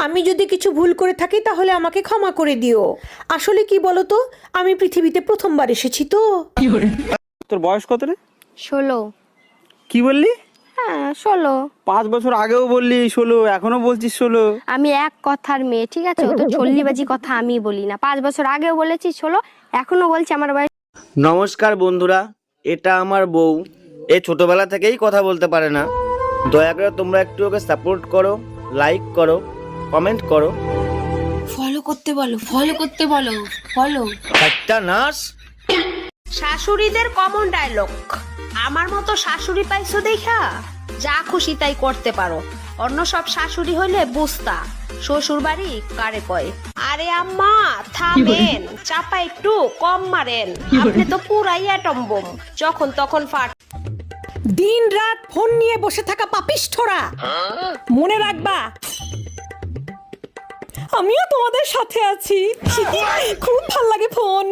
আমি যদি কিছু ভুল করে থাকি তাহলে আমাকে ক্ষমা করে দিও। আসলে কি বলো তো, আমি পৃথিবীতে প্রথমবার এসেছি তো। তোর বয়স কত রে? 16। কি বললি? হ্যাঁ 16। 5 বছর আগেও বললি 16, এখনো বলছিস 16। আমি এক কথার মেয়ে, ঠিক আছে? ও তো ছল্লিবাজি কথা আমি বলি না। 5 বছর আগেও বলেছি 16, এখনো বলছি আমার বয়স। নমস্কার বন্ধুরা, এটা আমার বউ। এ ছোটবেলা থেকেই কথা বলতে পারে না। দয়া করে তোমরা একটু ওকে সাপোর্ট করো, লাইক করো, কমেন্ট করো। ফলো করতে বলো, ফলো করতে বলো, ফলো। একটা নাচ। শাশুড়িদের কমন ডায়লগ, আমার মতো শাশুড়ি পাইছো দেখা যা খুশি তাই করতে পারো। অন্য সব শাশুড়ি হইলে বুঝতা শ্বশুর বাড়ি কারে কয়। আরে আম্মা থামেন, চাপা একটু কম মারেন, আপনি তো পুরাই অ্যাটম বোম, যখন তখন ফাট। দিন রাত ফোন নিয়ে বসে থাকা পাপিষ্ঠরা, মনে রাখবা আমিও তোমাদের সাথে আছি। খুব ভাল লাগে ফোন।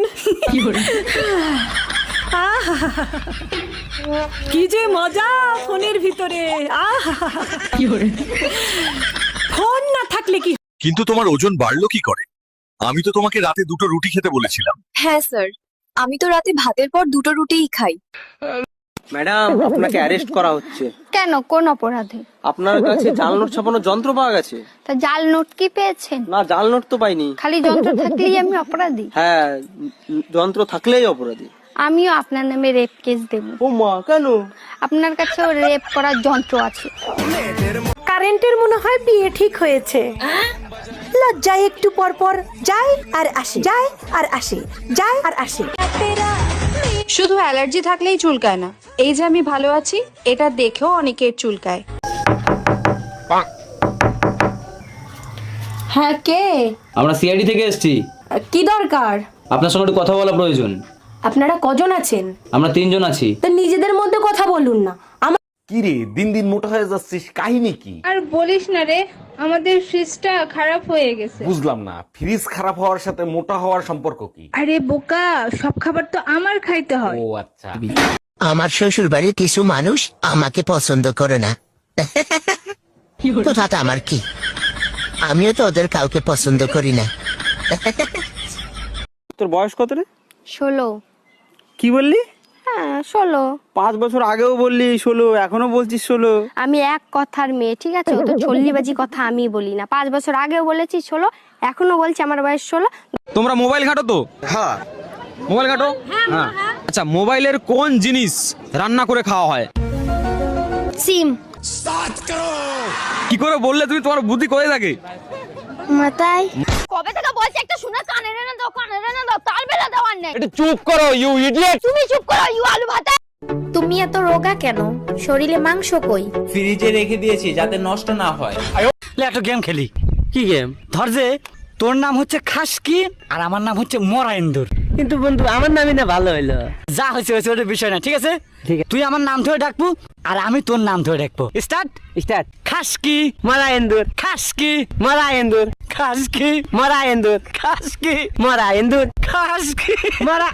কি যে মজা ফোনের ভিতরে। ফোন না থাকলে কি। কিন্তু তোমার ওজন বাড়লো কি করে? আমি তো তোমাকে রাতে 2টো রুটি খেতে বলেছিলাম। হ্যাঁ স্যার, আমি তো রাতে ভাতের পর 2টো রুটিই খাই। ম্যাডাম, আপনাকে অ্যারেস্ট করা হচ্ছে। কেন, কোন অপরাধে? আপনার কাছে জাল নোট ছাপানোর যন্ত্র পাওয়া গেছে। তা জাল নোট কি পেয়েছেন? না, জাল নোট তো পাইনি। খালি যন্ত্র থাকলেই আমি অপরাধী? হ্যাঁ, যন্ত্র থাকলেই অপরাধী। আমিও আপনার নামে রেপ কেস দেব। ও মা, কেন? আপনার কাছেও রেপ করার যন্ত্র আছে। কারেন্টের মনে হয় বিয়ে ঠিক হয়েছে। লজ্জায় একটু পর পর যায় আর আসে, যায় আর আসে, যায় আর আসে। শুধু অ্যালার্জি থাকলেই চুলকায় না, এই যে আমি ভালো আছি এটা দেখেও অনেকের চুলকায়। হ্যাঁ, কে? আমরা সিআইডি থেকে এসেছি। কি দরকার? আপনার সঙ্গে একটু কথা বলা প্রয়োজন। আপনারা কজন আছেন? আমরা 3 জন আছি। তো নিজেদের মধ্যে কথা বলুন না। কি রে, দিন দিন মোটা হয়ে যাচ্ছিস, কাহিনী কি? আর বলিস না রে, আমাদের ফ্রিজটা খারাপ হয়ে গেছে। বুঝলাম না, ফ্রিজ খারাপ হওয়ার সাথে মোটা হওয়ার সম্পর্ক কি? আরে বোকা, সব খাবার তো আমার খাইতে হয়। ও আচ্ছা। আমার শ্বশুর বাড়ির কিছু মানুষ আমাকে পছন্দ করে না। কথাটা আমার কি, আমিও তো ওদের কাউকে পছন্দ করি না। তোর বয়স কত রে? 16। কি বললি? হ্যাঁ 16। 5 বছর আগেও বললি 16, এখনো বলছিস 16। আমি এক কথার মেয়ে, ঠিক আছে? ও তো ছল্লিবাজি কথা আমি বলি না। 5 বছর আগেও বলেছি 16, এখনো বলছি আমার বয়স 16। তোমরা মোবাইল ঘাটো তো? হ্যাঁ, মোবাইল ঘাটো? হ্যাঁ। আচ্ছা, মোবাইলের কোন জিনিস রান্না করে খাওয়া হয়? সিম। কি করে বললে তুমি? তোমার বুদ্ধি কোথায় থাকে? মাথায়। কবে থেকে বলছি একটা শোনা, কানে রে না দাও, কানে রে না দাও, তাল বেলা দেওয়ার নেই। একটু চুপ করো ইউ ইডিয়েট। তুমি চুপ করো ইউ আলু ভাতা। তুমি এত রোগা কেন? শরীরে মাংস কই? ফ্রিজে রেখে দিয়েছি যাতে নষ্ট না হয়। একটা গেম খেলি। কি গেম? ধর যে তোর নাম হচ্ছে খাসকি আর আমার নাম হচ্ছে মরাইন্দুর। কিন্তু বন্ধু, আমার নামই না ভালো হইলো। যা হয়েছে হয়েছে, ওটা বিষয় না, ঠিক আছে? তুই আমার নাম ধরে ডাকবো আর আমি তোর নাম ধরে ডাকবো। Start start. খাসকি মরাইন্দুর, খাসকি মরাইন্দুর, খাসকি মরাইন্দুর, খাসকি মরাইন্দুর, খাসকি মরা।